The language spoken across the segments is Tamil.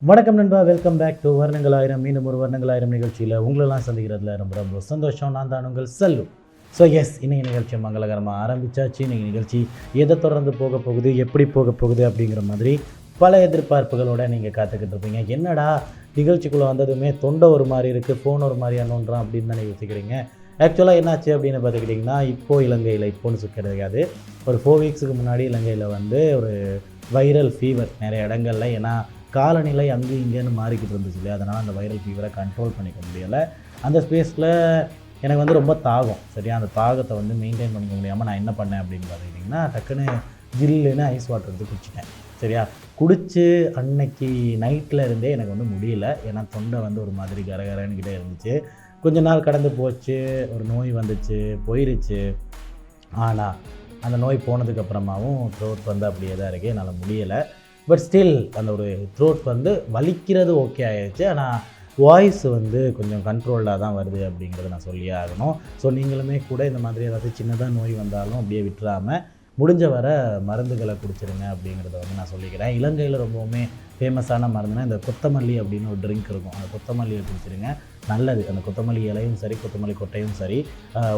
வணக்கம் நண்பா, வெல்கம் பேக் டு வர்ணங்கள் ஆயிரம். மீண்டும் ஒரு வர்ணங்கள் ஆயிரம் நிகழ்ச்சியில் உங்களெல்லாம் சந்திக்கிறதுல ரொம்ப ரொம்ப சந்தோஷம். நான் தான் உங்கள் செல்லு. ஸோ எஸ், இன்றைக்கி நிகழ்ச்சி மங்களகரமாக ஆரம்பித்தாச்சு. இன்றைக்கி நிகழ்ச்சி எதை தொடர்ந்து போக போகுது, எப்படி போக போகுது அப்படிங்கிற மாதிரி பல எதிர்பார்ப்புகளோடு நீங்கள் காத்துக்கிட்டு இருப்பீங்க. என்னடா நிகழ்ச்சிக்குள்ளே வந்ததுமே தொண்டை ஒரு மாதிரி இருக்குது, ஃபோன் ஒரு மாதிரி அணுன்றான் அப்படின்னு தானே யோசிக்கிறீங்க. ஆக்சுவலாக என்னாச்சு அப்படின்னு பார்த்துக்கிட்டிங்கன்னா, இப்போது இலங்கையில் இப்போன்னு கிடையாது, ஒரு 4 வீக்ஸுக்கு முன்னாடி இலங்கையில் ஒரு வைரல் ஃபீவர் நிறைய இடங்களில், ஏன்னா காலநிலை அங்கே இங்கேன்னு மாறிக்கிட்டு இருந்துச்சு இல்லையா, அதனால் அந்த வைரல் ஃபீவரை கண்ட்ரோல் பண்ணிக்க முடியலை. அந்த ஸ்பேஸில் எனக்கு ரொம்ப தாகம், சரியா, அந்த தாகத்தை மெயின்டைன் பண்ணிக்க முடியாமல் நான் என்ன பண்ணேன் அப்படின்னு பார்த்துக்கிட்டிங்கன்னா, டக்குன்னு ஜில்லுன்னு ஐஸ் வாட்டர் எடுத்து குடிச்சிட்டேன். சரியா, குடித்து அன்னைக்கு நைட்டில் இருந்தே எனக்கு முடியல. ஏன்னா தொண்டை ஒரு மாதிரி கரகரன்னுக்கிட்டே இருந்துச்சு. கொஞ்ச நாள் கடந்து போச்சு, ஒரு நோய் வந்துச்சு, போயிருச்சு. ஆனால் அந்த நோய் போனதுக்கப்புறமாவும் த்ரோட் அப்படியே தான் இருக்குது, என்னால் முடியலை. பட் ஸ்டில் அந்த ஒரு த்ரோட் வலிக்கிறது ஓகே ஆகிடுச்சு. ஆனால் வாய்ஸ் கொஞ்சம் கண்ட்ரோல்டாக தான் வருது அப்படிங்கிறத நான் சொல்லியே ஆகணும். ஸோ நீங்களுமே கூட இந்த மாதிரி ஏதாச்சும் சின்னதாக நோய் வந்தாலும் அப்படியே விட்டுறாமல் முடிஞ்ச வர மருந்துகளை குடிச்சிருங்க அப்படிங்கிறத நான் சொல்லிக்கிறேன். இலங்கையில் ரொம்பவுமே ஃபேமஸான மருந்துனா இந்த கொத்தமல்லி அப்படின்னு ஒரு ட்ரிங்க் இருக்கும். அந்த கொத்தமல்லியை குடிச்சிருங்க, நல்லது. அந்த கொத்தமல்லி இலையும் சரி, கொத்தமல்லி கொட்டையும் சரி,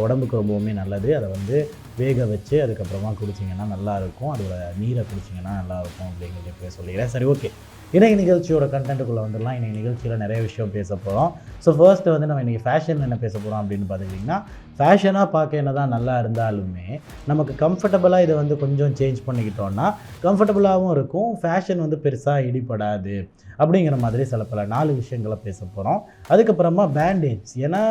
உடம்புக்கு ரொம்பவுமே நல்லது. அதை வேக வச்சு அதுக்கப்புறமா குடிச்சிங்கன்னா நல்லாயிருக்கும். அதோட நீரை குடிச்சிங்கன்னா நல்லாயிருக்கும் அப்படிங்கிறத இப்போ சொல்லிக்கிறேன். சரி, ஓகே, இன்றைக்கி நிகழ்ச்சியோட கண்டென்ட்டுக்குள்ளே வந்துடலாம். இன்றைக்கி நிகழ்ச்சியில் நிறைய விஷயம் பேச போகிறோம். ஸோ ஃபர்ஸ்ட்டு நம்ம இன்றைக்கி ஃபேஷன் என்ன பேச போகிறோம் அப்படின்னு பார்த்துக்கிட்டிங்கன்னா, ஃபேஷனாக பார்க்க என்ன தான் நல்லா இருந்தாலுமே நமக்கு கம்ஃபர்டபுளாக இதை கொஞ்சம் சேஞ்ச் பண்ணிக்கிட்டோன்னா கம்ஃபர்டபுளாகவும் இருக்கும், ஃபேஷன் பெருசாக இடிபடாது அப்படிங்கிற மாதிரி சில பல 4 விஷயங்களை பேச போகிறோம். அதுக்கப்புறமா பேண்டேஜ், ஏன்னா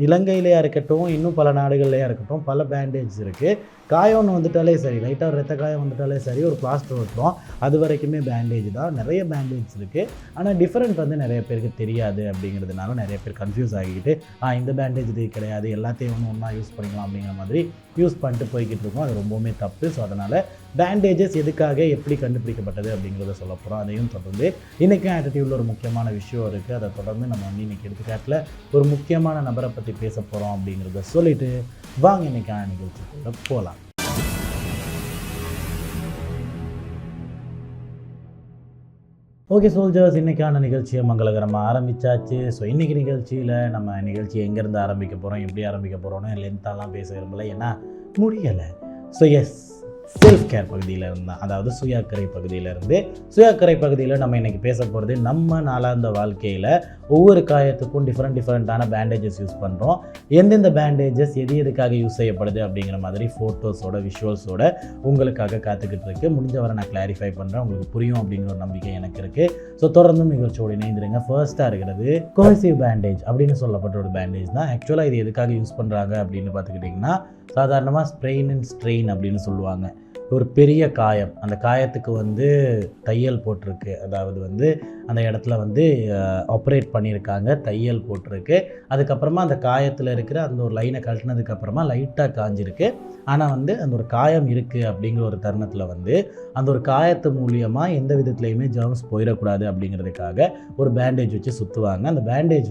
இலங்கையிலையா இருக்கட்டும், இன்னும் பல நாடுகள்லையா இருக்கட்டும், பல பேண்டேஜ் இருக்குது. காயம்னு வந்துட்டாலே சரி, லைட்டாக ஒரு ரத்த காயம் வந்துட்டாலே சரி, ஒரு பிளாஸ்டர் ஓட்டுறோம், அது வரைக்குமே பேண்டேஜ் தான். நிறைய பேண்டேஜ் இருக்குது. ஆனால் டிஃப்ரெண்ட் நிறைய பேருக்கு தெரியாது. அப்படிங்கிறதுனால நிறைய பேர் கன்ஃபியூஸ் ஆகிக்கிட்டு இந்த பேண்டேஜ் இது கிடையாது, எல்லாத்தையும் ஒன்றா யூஸ் பண்ணிக்கலாம் அப்படிங்கிற மாதிரி யூஸ் பண்ணிட்டு போய்கிட்டு இருக்கோம். அது ரொம்பவுமே தப்பு. ஸோ அதனால் பேண்டேஜஸ் எதுக்காக, எப்படி கண்டுபிடிக்கப்பட்டது அப்படிங்கிறத சொல்ல போகிறோம். அதையும் தொடர்ந்து இன்றைக்கும் ஆட்டிடியூடில் ஒரு முக்கியமான விஷயம் இருக்குது. அதை தொடர்ந்து நம்ம இன்றைக்கி எடுத்துக்காட்டில் ஒரு முக்கியமான நபரை பற்றி பேச போகிறோம் அப்படிங்கிறத சொல்லிவிட்டு வாங்க இன்றைக்கான நிகழ்ச்சிக்குள்ள போகலாம். ஓகே சோல்ஜர்ஸ், இன்றைக்கான நிகழ்ச்சியை மங்களகரமாக ஆரம்பித்தாச்சு. ஸோ இன்றைக்கி நிகழ்ச்சியில் நம்ம நிகழ்ச்சியை எங்கேருந்து ஆரம்பிக்க போகிறோம், எப்படி ஆரம்பிக்க போகிறோன்னு லென்த்தாலாம் பேச விரும்பலை, ஏன்னா முடியலை. ஸோ எஸ், செல்ஃப் கேர் பகுதியில் இருந்தால், அதாவது சுயக்கரை பகுதியிலேருந்து, சுயக்கரை பகுதியில் நம்ம இன்றைக்கி பேச போகிறது நம்ம நாளாந்த வாழ்க்கையில் ஒவ்வொரு காயத்துக்கும் டிஃப்ரெண்ட்டான பேண்டேஜஸ் யூஸ் பண்ணுறோம். எந்தெந்த பேண்டேஜஸ் எதுக்காக யூஸ் செய்யப்படுது அப்படிங்கிற மாதிரி ஃபோட்டோஸோட விஷுவல்ஸோட உங்களுக்காக காத்துக்கிட்டு இருக்குது. முடிஞ்ச வரை நான் கிளாரிஃபை பண்ணுறேன், உங்களுக்கு புரியும் அப்படிங்கிற ஒரு நம்பிக்கை எனக்கு இருக்குது. ஸோ தொடர்ந்து நிகழ்ச்சியோடு இணைந்துருங்க. ஃபர்ஸ்ட்டாக இருக்கிறது கோஹெசிவ் பேண்டேஜ் அப்படின்னு சொல்லப்பட்ட ஒரு பேண்டேஜ் தான். ஆக்சுவலாக இது எதுக்காக யூஸ் பண்ணுறாங்க அப்படின்னு பார்த்துக்கிட்டிங்கன்னா, சாதாரணமாக ஸ்ப்ரெயின் அண்ட் ஸ்ட்ரெயின் அப்படின்னு சொல்லுவாங்க. ஒரு பெரிய காயம், அந்த காயத்துக்கு தையல் போட்டிருக்கு, அதாவது அந்த இடத்துல ஆப்ரேட் பண்ணியிருக்காங்க, தையல் போட்டிருக்கு. அதுக்கப்புறமா அந்த காயத்தில் இருக்கிற அந்த ஒரு லைனை கழட்டினதுக்கப்புறமா லைட்டாக காஞ்சிருக்கு. ஆனால் அந்த ஒரு காயம் இருக்குது அப்படிங்கிற ஒரு தருணத்தில் அந்த ஒரு காயத்து மூலியமாக எந்த விதத்துலையுமே ஜெர்ம்ஸ் போயிடக்கூடாது அப்படிங்கிறதுக்காக ஒரு பேண்டேஜ் வச்சு சுற்றுவாங்க. அந்த பேண்டேஜ்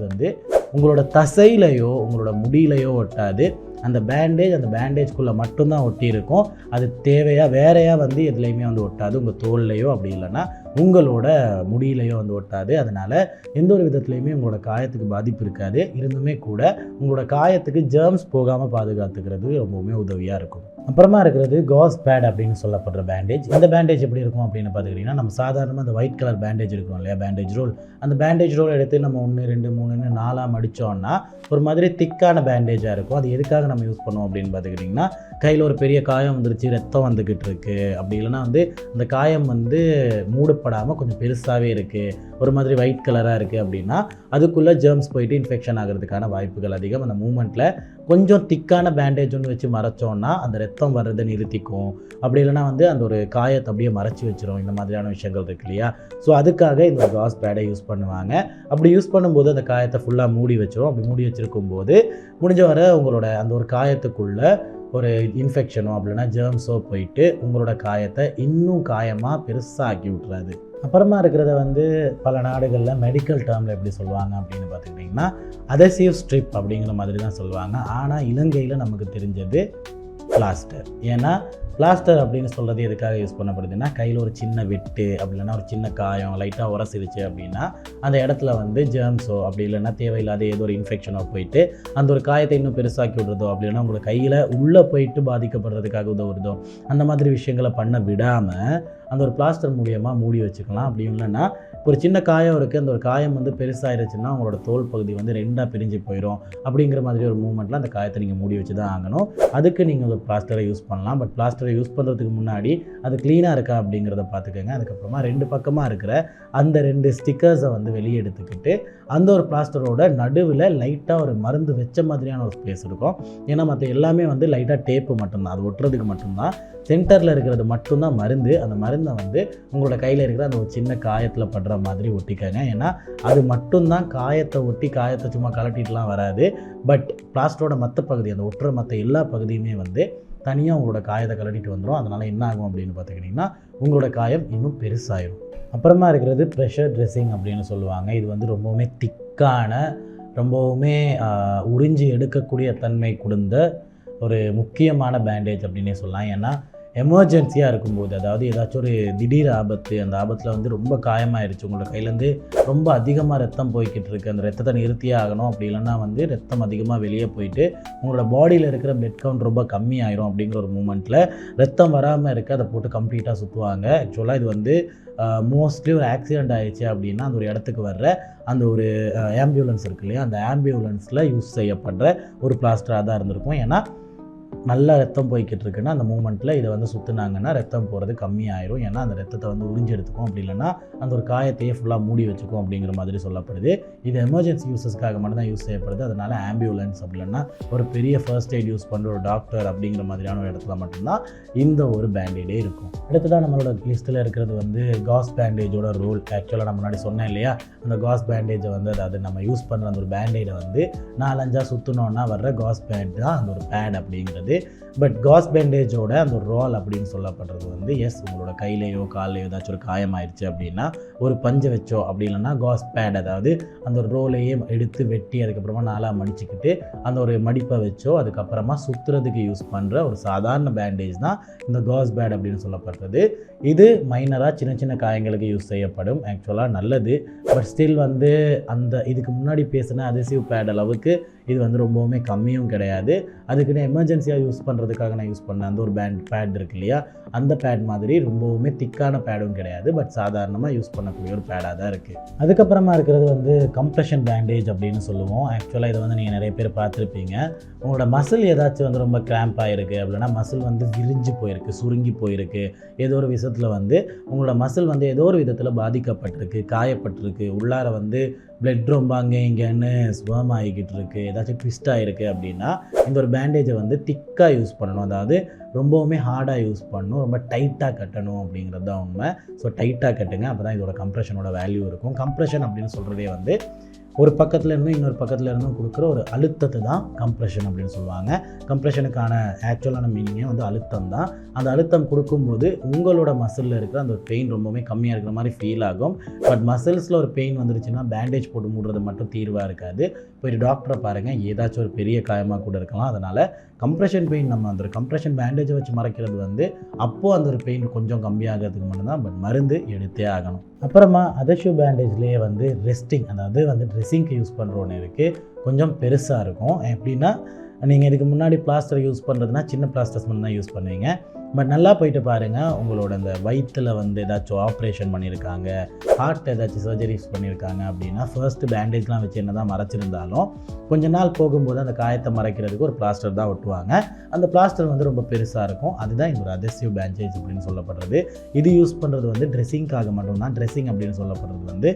உங்களோட தசையிலையோ உங்களோட முடியிலையோ ஒட்டாது. அந்த பேண்டேஜ்குள்ளே மட்டும்தான் ஒட்டி இருக்கும். அது தேவையாக வேறையாக எதுலேயுமே ஒட்டாது. உங்கள் தோல்லையோ அப்படி இல்லைன்னா உங்களோட முடியிலையோ ஒட்டாது. அதனால் எந்த ஒரு விதத்துலையுமே உங்களோட காயத்துக்கு பாதிப்பு இருக்காது. இருந்துமே கூட உங்களோட காயத்துக்கு ஜெர்ம்ஸ் போகாமல் பாதுகாத்துக்கிறது ரொம்பவுமே உதவியாக இருக்கும். அப்புறமா இருக்கிறது காஸ் பேட் அப்படின்னு சொல்லப்படுற பேண்டேஜ். இந்த பேண்டேஜ் எப்படி இருக்கும் அப்படின்னு பார்த்துக்கிட்டிங்கன்னா, நம்ம சாதாரணமாக அந்த ஒயிட் கலர் பேண்டேஜ் இருக்கும் இல்லையா, பேண்டேஜ் ரோல், அந்த பேண்டேஜ் ரோல் எடுத்து நம்ம 1, 2, 3, 4 மடித்தோன்னா ஒரு மாதிரி திக்கான பேண்டேஜாக இருக்கும். அது எதுக்காக நம்ம யூஸ் பண்ணுவோம் அப்படின்னு பார்த்துக்கிட்டிங்கன்னா, கையில் ஒரு பெரிய காயம் வந்துருச்சு, ரத்தம் வந்துக்கிட்டு இருக்குது, அப்படி இல்லைனா அந்த காயம் மூடப்படாமல் கொஞ்சம் பெருசாகவே இருக்குது, ஒரு மாதிரி ஒயிட் கலராக இருக்குது அப்படின்னா அதுக்குள்ளே ஜெர்ம்ஸ் போயிட்டு இன்ஃபெக்ஷன் ஆகிறதுக்கான வாய்ப்புகள் அதிகம். அந்த மூமெண்ட்டில் கொஞ்சம் திக்கான பேண்டேஜ் ஒன்று வச்சு மறைச்சோன்னா அந்த ரத்தம் வர்றதை நிறுத்திக்கும். அப்படி இல்லைனா அந்த ஒரு காயத்தை அப்படியே மறைச்சி வச்சிரும். இந்த மாதிரியான விஷயங்கள் இருக்கு இல்லையா. ஸோ அதுக்காக இந்த காஸ் பேடை யூஸ் பண்ணுவாங்க. அப்படி யூஸ் பண்ணும்போது அந்த காயத்தை ஃபுல்லாக மூடி வச்சிரும். அப்படி மூடி வச்சுருக்கும் போது முடிஞ்ச வர உங்களோட அந்த ஒரு காயத்துக்குள்ளே ஒரு இன்ஃபெக்ஷனோ அப்படின்னா ஜெர்ம்ஸோ போயிட்டு உங்களோட காயத்தை இன்னும் காயமாக பெருசாக ஆக்கி விட்டுறாது. அப்புறமா இருக்கிறத பல நாடுகளில் மெடிக்கல் டேர்மில் எப்படி சொல்லுவாங்க அப்படின்னு பார்த்துக்கிட்டிங்கன்னா, அதசிவ் ஸ்ட்ரிப் அப்படிங்கிற மாதிரி தான் சொல்லுவாங்க. ஆனால் இலங்கையில் நமக்கு தெரிஞ்சது பிளாஸ்டர். ஏன்னா பிளாஸ்டர் அப்படின்னு சொல்கிறது எதுக்காக யூஸ் பண்ணப்படுதுன்னா, கையில் ஒரு சின்ன வெட்டு அப்படி இல்லைன்னா ஒரு சின்ன காயம் லைட்டாக உரசிருச்சு அப்படின்னா அந்த இடத்துல வந்து ஜெர்ம்ஸோ அப்படி இல்லைன்னா தேவையில்லாத ஏதோ ஒரு இன்ஃபெக்ஷனோ போயிட்டு அந்த ஒரு காயத்தை இன்னும் பெருசாக்கி விடுறதோ அப்படி இல்லைன்னா உங்களோட கையில் உள்ளே போயிட்டு பாதிக்கப்படுறதுக்காக உதவுறதோ அந்த மாதிரி விஷயங்களை பண்ண விடாமல் அந்த ஒரு பிளாஸ்டர் மூலியமாக மூடி வச்சுக்கலாம். அப்படி இல்லைன்னா ஒரு சின்ன காயம் இருக்குது, அந்த ஒரு காயம் வந்து பெருசாகிருச்சுன்னா உங்களோட தோல் பகுதி வந்து 2ஆக பிரிஞ்சு போயிடும். அப்படிங்கிற மாதிரி ஒரு மூமெண்ட்டில் அந்த காயத்தை நீங்கள் மூடி வச்சு தான் ஆகணும். அதுக்கு நீங்கள் ஒரு பிளாஸ்டரை யூஸ் பண்ணலாம். பட் பிளாஸ்டரை யூஸ் பண்ணுறதுக்கு முன்னாடி அது க்ளீனாக இருக்கா அப்படிங்கிறத பார்த்துக்கோங்க. அதுக்கப்புறமா 2 பக்கமாக இருக்கிற அந்த 2 ஸ்டிக்கர்ஸை வந்து வெளியே எடுத்துக்கிட்டு அந்த ஒரு பிளாஸ்டரோட நடுவில் லைட்டாக ஒரு மருந்து வச்ச மாதிரியான ஒரு ஸ்பேஸ் இருக்கும். ஏன்னா மற்ற எல்லாமே வந்து லைட்டாக டேப்பு மட்டும்தான், அது ஒட்டுறதுக்கு மட்டும்தான். சென்டரில் இருக்கிறது மட்டும்தான் மருந்து. அந்த மருந்தை வந்து உங்களோட கையில் இருக்கிற அந்த ஒரு சின்ன காயத்தில் படுற மாதிரி ஒட்டிக்கங்க. ஏன்னா அது மட்டும்தான் காயத்தை ஒட்டி காயத்தை சும்மா கலட்டிட்டுலாம் வராது. பட் பிளாஸ்டரோட மற்ற பகுதி, அந்த ஒட்டுற மற்ற எல்லா பகுதியுமே வந்து தனியாக உங்களோட காயத்தை கலட்டிட்டு வந்துடும். அதனால் என்ன ஆகும் அப்படின்னு பார்த்துக்கிட்டிங்கன்னா உங்களோட காயம் இன்னும் பெருசாயிடும். அப்புறமா இருக்கிறது ப்ரெஷர் ட்ரெஸ்ஸிங் அப்படின்னு சொல்லுவாங்க. இது வந்து ரொம்பவுமே திக்கான, ரொம்பவுமே உறிஞ்சி எடுக்கக்கூடிய தன்மை கொடுத்த ஒரு முக்கியமான பேண்டேஜ் அப்படின்னே சொல்லலாம். ஏன்னா எமர்ஜென்சியாக இருக்கும்போது, அதாவது ஏதாச்சும் ஒரு திடீர் ஆபத்து, அந்த ஆபத்தில் வந்து ரொம்ப காயமாகிடுச்சு, உங்களோட கையிலேருந்து ரொம்ப அதிகமாக ரத்தம் போய்கிட்டு இருக்குது, அந்த ரத்தத்தை நிறுத்தியே ஆகணும். அப்படி இல்லைன்னா வந்து ரத்தம் அதிகமாக வெளியே போயிட்டு உங்களோட பாடியில் இருக்கிற பிளட் கவுண்ட் ரொம்ப கம்மியாயிரும். அப்படிங்கிற ஒரு மூமெண்ட்டில் ரத்தம் வராமல் இருக்க அதை போட்டு கம்ப்ளீட்டாக சுற்றுவாங்க. ஆக்சுவலாக இது வந்து மோஸ்ட்லி ஒரு ஆக்சிடெண்ட் ஆகிடுச்சு அப்படின்னா அந்த ஒரு இடத்துக்கு வர்ற அந்த ஒரு ஆம்புலன்ஸ் இருக்கு இல்லையா, அந்த ஆம்புலன்ஸில் யூஸ் செய்யப்படுற ஒரு பிளாஸ்டராக தான் இருந்திருக்கும். ஏன்னா நல்லா ரத்தம் போய்கிட்டு இருக்குன்னா அந்த மூமெண்ட்டில் இதை வந்து சுற்றுனாங்கன்னா ரத்தம் போகிறது கம்மியாயிரும். ஏன்னா அந்த ரத்தத்தை வந்து உறிஞ்சி எடுத்துக்கும். அப்படி இல்லைன்னா அந்த ஒரு காயத்தையே ஃபுல்லாக மூடி வச்சுக்கும் அப்படிங்கிற மாதிரி சொல்லப்படுது. இது எமர்ஜென்சி யூஸஸ்க்காக மட்டும்தான் யூஸ் செய்யப்படுது. அதனால் ஆம்புலன்ஸ் அப்படி இல்லைன்னா ஒரு பெரிய ஃபர்ஸ்ட் எய்ட் யூஸ் பண்ணுற ஒரு டாக்டர் அப்படிங்கிற மாதிரியான ஒரு இடத்துல மட்டும்தான் இந்த ஒரு பேண்டேடே இருக்கும். அடுத்ததான் நம்மளோட லிஸ்ட்டில் இருக்கிறது வந்து காஸ் பேண்டேஜோட ரோல். ஆக்சுவலாக நான் முன்னாடி சொன்னேன் இல்லையா, அந்த காஸ் பேண்டேஜை வந்து அதாவது நம்ம யூஸ் பண்ணுற அந்த ஒரு பேண்டேடை வந்து 4-5 சுற்றினோன்னா வர்ற காஸ் பேண்ட் தான் அந்த ஒரு பேட் அப்படிங்கிறது. பட் காஸ் பேண்டேஜோட அந்த ஒரு ரோல் அப்படின்னு சொல்லப்படுறது வந்து உங்களோட கையிலையோ காலையோ ஏதாச்சும் ஒரு காயமாயிருச்சு அப்படின்னா ஒரு பஞ்சை வச்சோ அப்படி இல்லைன்னா காஸ் பேட், அதாவது அந்த ஒரு ரோலையே எடுத்து வெட்டி அதுக்கப்புறமா 4ஆக மடிச்சுக்கிட்டு அந்த ஒரு மடிப்பை வச்சோ அதுக்கப்புறமா சுற்றுறதுக்கு யூஸ் பண்ணுற ஒரு சாதாரண பேண்டேஜ் தான் இந்த காஸ் பேட் அப்படின்னு சொல்லப்படுறது. இது மைனராக சின்ன சின்ன காயங்களுக்கு யூஸ் செய்யப்படும். ஆக்சுவலாக நல்லது. பட் ஸ்டில் வந்து அந்த இதுக்கு முன்னாடி பேசின அதசிவ் பேட் அளவுக்கு இது வந்து ரொம்பவுமே கம்மியும் கிடையாது. அதுக்குன்னு எமர்ஜென்சியாக யூஸ் பண்ணுறதுக்காக நான் யூஸ் பண்ணேன் அந்த ஒரு பேட் இருக்கு இல்லையா, அந்த பேட் மாதிரி ரொம்பவுமே திக்கான பேடும் கிடையாது. பட் சாதாரணமாக யூஸ் பண்ணக்கூடிய ஒரு பேடாக தான் இருக்குது. அதுக்கப்புறமா இருக்கிறது வந்து கம்ப்ரெஷன் பேண்டேஜ் அப்படின்னு சொல்லுவோம். ஆக்சுவலாக இதை வந்து நீங்கள் நிறைய பேர் பார்த்துருப்பீங்க. உங்களோட மசில் ஏதாச்சும் வந்து ரொம்ப கிராம்ப் ஆகிருக்கு அப்படின்னா மசில் வந்து விரிஞ்சு போயிருக்கு, சுருங்கி போயிருக்கு, ஏதோ ஒரு விஷயத்தில் வந்து உங்களோட மசில் வந்து ஏதோ ஒரு விதத்தில் பாதிக்கப்பட்டிருக்கு, காயப்பட்டிருக்கு, உள்ளார வந்து பிளட் ரொம்ப அங்கே இங்கேன்னு ஸ்வர்ம் ஆகிக்கிட்டு இருக்குது, ஏதாச்சும் ட்விஸ்ட் ஆகிருக்கு அப்படின்னா இந்த ஒரு பேண்டேஜை வந்து திக்காக யூஸ் பண்ணணும். அதாவது ரொம்பவுமே ஹார்டாக யூஸ் பண்ணணும், ரொம்ப டைட்டாக கட்டணும் அப்படிங்கிறது தான் உண்மை. ஸோ டைட்டாக கட்டுங்க, அப்போ தான் இதோட கம்ப்ரெஷனோட வேல்யூ இருக்கும். கம்ப்ரெஷன் அப்படின்னு சொல்கிறதே வந்து ஒரு பக்கத்தில் இருந்தும் இன்னொரு பக்கத்தில் இருந்தும் கொடுக்குற ஒரு அழுத்தத்தை தான் கம்ப்ரெஷன் அப்படின்னு சொல்லுவாங்க. கம்ப்ரெஷனுக்கான ஆக்சுவலான மீனிங்கே வந்து அழுத்தம் தான். அந்த அழுத்தம் கொடுக்கும்போது உங்களோட மசிலில் இருக்கிற அந்த ஒரு பெயின் ரொம்பவுமே கம்மியாக இருக்கிற மாதிரி ஃபீல் ஆகும். பட் மசில்ஸில் ஒரு பெயின் வந்துருச்சுன்னா பேண்டேஜ் போட்டு மூடுறது மட்டும் தீர்வாக இருக்காது. போய் டாக்டரை பாருங்கள், ஏதாச்சும் ஒரு பெரிய காயமாக கூட இருக்கலாம். அதனால் கம்ப்ரெஷன் பெயின் நம்ம அந்த ஒரு கம்ப்ரெஷன் பேண்டேஜை வச்சு மறைக்கிறது வந்து அப்போது அந்த ஒரு பெயின் கொஞ்சம் கம்மியாகிறதுக்கு மட்டும்தான். பட் மருந்து எடுத்தே ஆகணும். அப்புறமா அதர்ஷூ பேண்டேஜ்லேயே வந்து ரெஸ்டிங், அதாவது வந்து ட்ரெஸ்ஸிங்க்கு யூஸ் பண்ணுற ஒன்று இருக்குது. கொஞ்சம் பெருசாக இருக்கும். எப்படின்னா நீங்கள் இதுக்கு முன்னாடி பிளாஸ்டர் யூஸ் பண்ணுறதுனா சின்ன பிளாஸ்டர்ஸ் மட்டும் தான் யூஸ் பண்ணுவீங்க. பட் நல்லா போயிட்டு பாருங்கள், உங்களோட அந்த வயிற்றில் வந்து ஏதாச்சும் ஆப்ரேஷன் பண்ணியிருக்காங்க, ஹார்ட் ஏதாச்சும் சர்ஜரிஸ் பண்ணியிருக்காங்க அப்படின்னா ஃபர்ஸ்ட்டு பேண்டேஜ்லாம் வச்சு என்ன தான் மறைச்சிருந்தாலும் கொஞ்ச நாள் போகும்போது அந்த காயத்தை மறைக்கிறதுக்கு ஒரு பிளாஸ்டர் தான் ஒட்டுவாங்க. அந்த பிளாஸ்டர் வந்து ரொம்ப பெருசாக இருக்கும். அதுதான் இந்த ஒரு அதசிவ் பேண்டேஜ் அப்படின்னு சொல்லப்படுறது. இது யூஸ் பண்ணுறது வந்து ட்ரெஸ்ஸிங்காக மட்டும்தான். ட்ரெஸ்ஸிங் அப்படின்னு சொல்லப்படுறது வந்து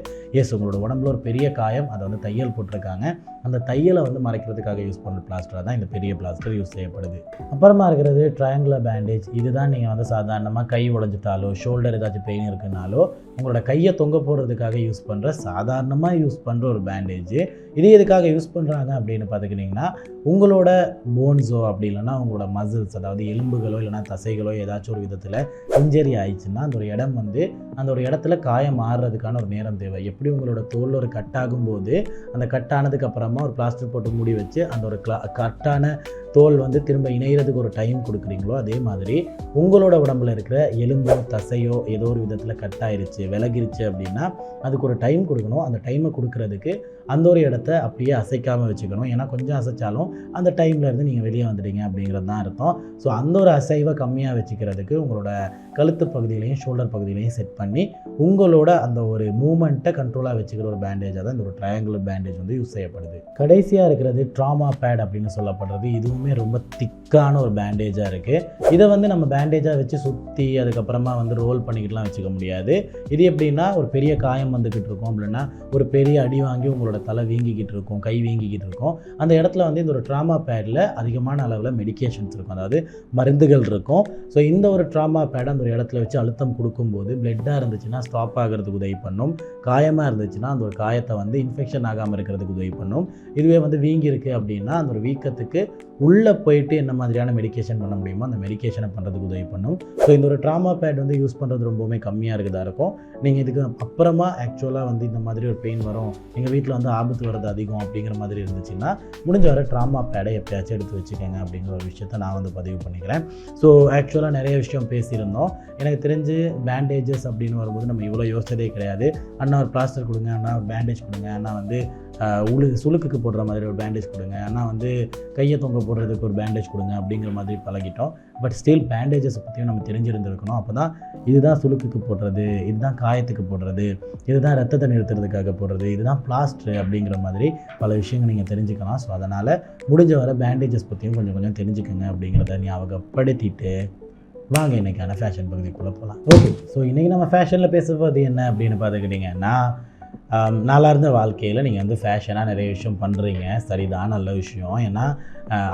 உங்களோட உடம்புல ஒரு பெரிய காயம், அதை வந்து தையல் போட்டிருக்காங்க, அந்த தையலை வந்து மறைக்கிறதுக்காக யூஸ் பண்ணுற பிளாஸ்டராக தான் இந்த பெரிய பிளாஸ்டர் யூஸ் செய்யப்படுது. அப்புறமா இருக்கிறது ட்ரையாங்குலர் பேண்டேஜ். இதுதான் நீங்கள் வந்து சாதாரணமாக கை உடைஞ்சிட்டாலோ ஷோல்டர் ஏதாச்சும் பெயின் இருக்குனாலோ உங்களோட கையை தொங்க போடுறதுக்காக யூஸ் பண்ணுற சாதாரணமாக யூஸ் பண்ணுற ஒரு பேண்டேஜ். இது எதுக்காக யூஸ் பண்ணுறாங்க அப்படின்னு பார்த்துக்கிட்டிங்கன்னா உங்களோட போன்ஸோ அப்படி இல்லைன்னா உங்களோட மசில்ஸ், அதாவது எலும்புகளோ இல்லைனா தசைகளோ ஏதாச்சும் ஒரு விதத்தில் இன்ஜரி ஆயிடுச்சுன்னா அந்த ஒரு இடம் வந்து அந்த ஒரு இடத்துல காயம் மாறுறதுக்கான ஒரு நேரம் தேவை. எப்படி உங்களோட தோல் ஒரு கட் ஆகும்போது அந்த கட் ஆனதுக்கு அப்புறமா ஒரு பிளாஸ்டர் போட்டு மூடி வச்சு அந்த ஒரு கட்டான தோல் வந்து திரும்ப இணைகிறதுக்கு ஒரு டைம் கொடுக்குறீங்களோ, அதே மாதிரி உங்களோட உடம்புல இருக்கிற எலும்போ தசையோ ஏதோ ஒரு விதத்தில் கட் ஆயிருச்சு, விலகிருச்சு அப்படின்னா அதுக்கு ஒரு டைம் கொடுக்கணும். அந்த டைமை கொடுக்கறதுக்கு அந்த ஒரு இடத்த அப்படியே அசைக்காமல் வச்சுக்கணும். ஏன்னா கொஞ்சம் அசைச்சாலும் அந்த டைம்லேருந்து நீங்கள் வெளியே வந்துட்டீங்க அப்படிங்கிறது தான் அர்த்தம். ஸோ அந்த ஒரு அசைவை கம்மியாக வச்சுக்கிறதுக்கு உங்களோட கழுத்து பகுதியிலையும் ஷோல்டர் பகுதியிலையும் செட் பண்ணி உங்களோட அந்த ஒரு மூமெண்ட்டை கண்ட்ரோலாக வச்சுக்கிற ஒரு பேண்டேஜாக தான் இந்த ஒரு ட்ரையாங்குலர் பேண்டேஜ் வந்து யூஸ் செய்யப்படுது. கடைசியாக இருக்கிறது ட்ராமா பேட் அப்படின்னு சொல்லப்படுறது. இதுவுமே ரொம்ப திக்கான ஒரு பேண்டேஜாக இருக்குது. இதை வந்து நம்ம பேண்டேஜாக வச்சு சுற்றி அதுக்கப்புறமா வந்து ரோல் பண்ணிக்கிட்டுலாம் வச்சுக்க முடியாது. இது எப்படின்னா, ஒரு பெரிய காயம் வந்துக்கிட்டு இருக்கும் அப்படின்னா, ஒரு பெரிய அடி வாங்கி உங்களோட தலை வீங்கிக்கிட்டு இருக்கும், கை வீங்கிக்கிட்டு இருக்கும், அந்த இடத்துல வந்து இந்த ஒரு ட்ராமா பேடில் அதிகமான அளவில் மெடிக்கேஷன்ஸ் இருக்கும், அதாவது மருந்துகள் இருக்கும். ஸோ இந்த ஒரு ட்ராமா பேடை அந்த ஒரு இடத்துல வச்சு அழுத்தம் கொடுக்கும்போது பிளட்டாக இருந்துச்சுன்னா ஸ்டாப் ஆகிறதுக்கு உதவி பண்ணும், காயமாக இருந்துச்சுன்னா அந்த ஒரு காயத்தை வந்து இன்ஃபெக்ஷன் ஆகாமல் இருக்கிறதுக்கு உதவி பண்ணும். இதுவே வந்து வீங்கி இருக்குது அப்படின்னா அந்த ஒரு வீக்கத்துக்கு உள்ளே போயிட்டு என்ன மாதிரியான மெடிக்கேஷன் பண்ண முடியுமோ அந்த மெடிக்கேஷனை பண்ணுறதுக்கு உதவி பண்ணும். ஸோ இந்த ஒரு ட்ராமா பேட் வந்து யூஸ் பண்ணுறது ரொம்பவுமே கம்மியாக இருக்குதா இருக்கும். நீங்கள் இதுக்கு அப்புறமா ஆக்சுவலாக வந்து இந்த மாதிரி ஒரு பெயின் வரும், எங்கள் வீட்டில் வந்து ஆபத்து வர்றது அதிகம் அப்படிங்கிற மாதிரி இருந்துச்சுன்னா முடிஞ்ச வர ட்ராமா பேடை எப்பயாச்சும் எடுத்து வச்சுக்கோங்க அப்படிங்கிற ஒரு விஷயத்தை நான் வந்து பதிவு பண்ணிக்கிறேன். ஸோ ஆக்சுவலாக நிறைய விஷயம் பேசியிருந்தோம். எனக்கு தெரிஞ்சு பேண்டேஜஸ் அப்படின்னு வரும்போது நம்ம இவ்வளோ யோசிச்சதே கிடையாது. அண்ணா ஒரு பிளாஸ்டர் கொடுங்க, அண்ணா ஒரு பேண்டேஜ் கொடுங்க, அண்ணா வந்து சுளுக்குக்கு போடுற மாதிரி ஒரு பேண்டேஜ் கொடுங்க, அண்ணா வந்து கையை தொங்க போடுறதுக்கு ஒரு பேண்டேஜ் கொடுங்க அப்படிங்கிற மாதிரி பழகிட்டோம். பட் ஸ்டில் பேண்டேஜஸ் பற்றியும் நம்ம தெரிஞ்சிருந்துருக்கணும். அப்போ தான் இதுதான் சுளுக்குக்கு போடுறது, இதுதான் காயத்துக்கு போடுறது, இதுதான் ரத்தத்தை நிறுத்துறதுக்காக போடுறது, இதுதான் பிளாஸ்டர் அப்படிங்கிற மாதிரி பல விஷயங்கள் நீங்கள் தெரிஞ்சுக்கலாம். ஸோ அதனால் முடிஞ்ச வர பேண்டேஜஸ் பற்றியும் கொஞ்சம் தெரிஞ்சுக்கோங்க அப்படிங்கிறத ஞாபகப்படுத்திட்டு வாங்க இன்றைக்கான ஃபேஷன் பகுதிக்குள்ளே போகலாம். ஓகே, ஸோ இன்றைக்கி நம்ம ஃபேஷனில் பேசுவது என்ன அப்படின்னு பார்த்துக்கிட்டிங்கன்னா, நாளார்ந்த வாழ்க்கையில் நீங்கள் வந்து ஃபேஷனாக நிறைய விஷயம் பண்ணுறீங்க, சரிதான், நல்ல விஷயம். ஏன்னா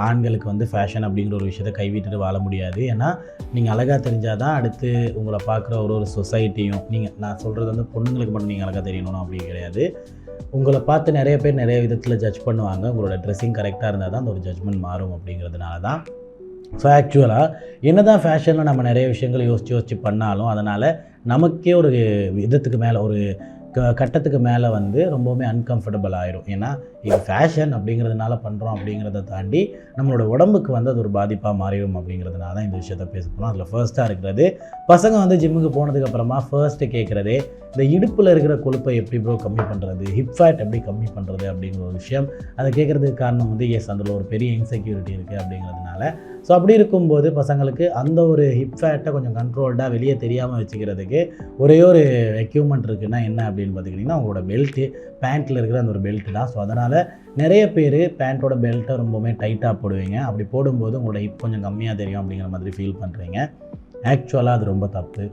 ஆண்களுக்கு வந்து ஃபேஷன் அப்படிங்கிற ஒரு விஷயத்தை கைவிட்டுட்டு வாழ முடியாது. ஏன்னா நீங்கள் அழகாக தெரிஞ்சால் தான் அடுத்து உங்களை பார்க்குற ஒரு சொசைட்டியும், நான் சொல்கிறது வந்து பொண்ணுங்களுக்கு மட்டும் நீங்கள் அழகாக தெரியணும் அப்படி கிடையாது. உங்களை பார்த்து நிறைய பேர் நிறைய விதத்தில் ஜட்ஜ் பண்ணுவாங்க. உங்களோட ட்ரெஸ்ஸிங் கரெக்டாக இருந்தால் தான் அந்த ஒரு ஜட்ஜ்மெண்ட் மாறும் அப்படிங்கிறதுனால தான். ஸோ ஆக்சுவலாக என்ன தான் ஃபேஷனில் நம்ம நிறைய விஷயங்கள் யோசித்து பண்ணாலும் அதனால் நமக்கே ஒரு விதத்துக்கு மேலே ஒரு கட்டத்துக்கு மேலே வந்து ரொம்பவுமே அன்கம்ஃபர்டபுள் ஆயிரும். ஏன்னா இது ஃபேஷன் அப்படிங்கிறதுனால பண்ணுறோம் அப்படிங்கிறத தாண்டி நம்மளோட உடம்புக்கு வந்து அது ஒரு பாதிப்பாக மாறிடும் அப்படிங்கிறதுனால தான் இந்த விஷயத்த பேச போகிறோம். அதில் ஃபர்ஸ்ட்டாக இருக்கிறது, பசங்க வந்து ஜிம்முக்கு போனதுக்கப்புறமா ஃபர்ஸ்ட்டு கேட்குறதே இந்த இடுப்பில் இருக்கிற கொழுப்பை எப்படி ப்ரோ கம்மி பண்ணுறது, ஹிப் ஃபேட் எப்படி கம்மி பண்ணுறது அப்படிங்கிற ஒரு விஷயம். அதை கேட்குறதுக்கு காரணம் வந்து அதில் ஒரு பெரிய இன்செக்யூரிட்டி இருக்குது அப்படிங்கிறதுனால. ஸோ அப்படி இருக்கும்போது பசங்களுக்கு அந்த ஒரு ஹிப் ஃபேட்டை கொஞ்சம் கண்ட்ரோல்டாக வெளியே தெரியாமல் வச்சுக்கிறதுக்கு ஒரே ஒரு எக்யூப்மெண்ட் இருக்குன்னா என்ன அப்படின்னு பார்த்துக்கிட்டிங்கன்னா அவங்களோட பெல்ட்டு, பேண்ட்டில் இருக்கிற அந்த ஒரு பெல்ட்டு தான். ஸோ அதனால் நிறைய பேர் பேண்ட்டோட பெல்ட்டை ரொம்பவுமே டைட்டாக போடுவீங்க. அப்படி போடும்போது உங்களோட ஹிப் கொஞ்சம் கம்மியாக தெரியும் அப்படிங்கிற மாதிரி ஃபீல் பண்ணுறீங்க. ஆக்சுவலாக அது ரொம்ப தப்பு.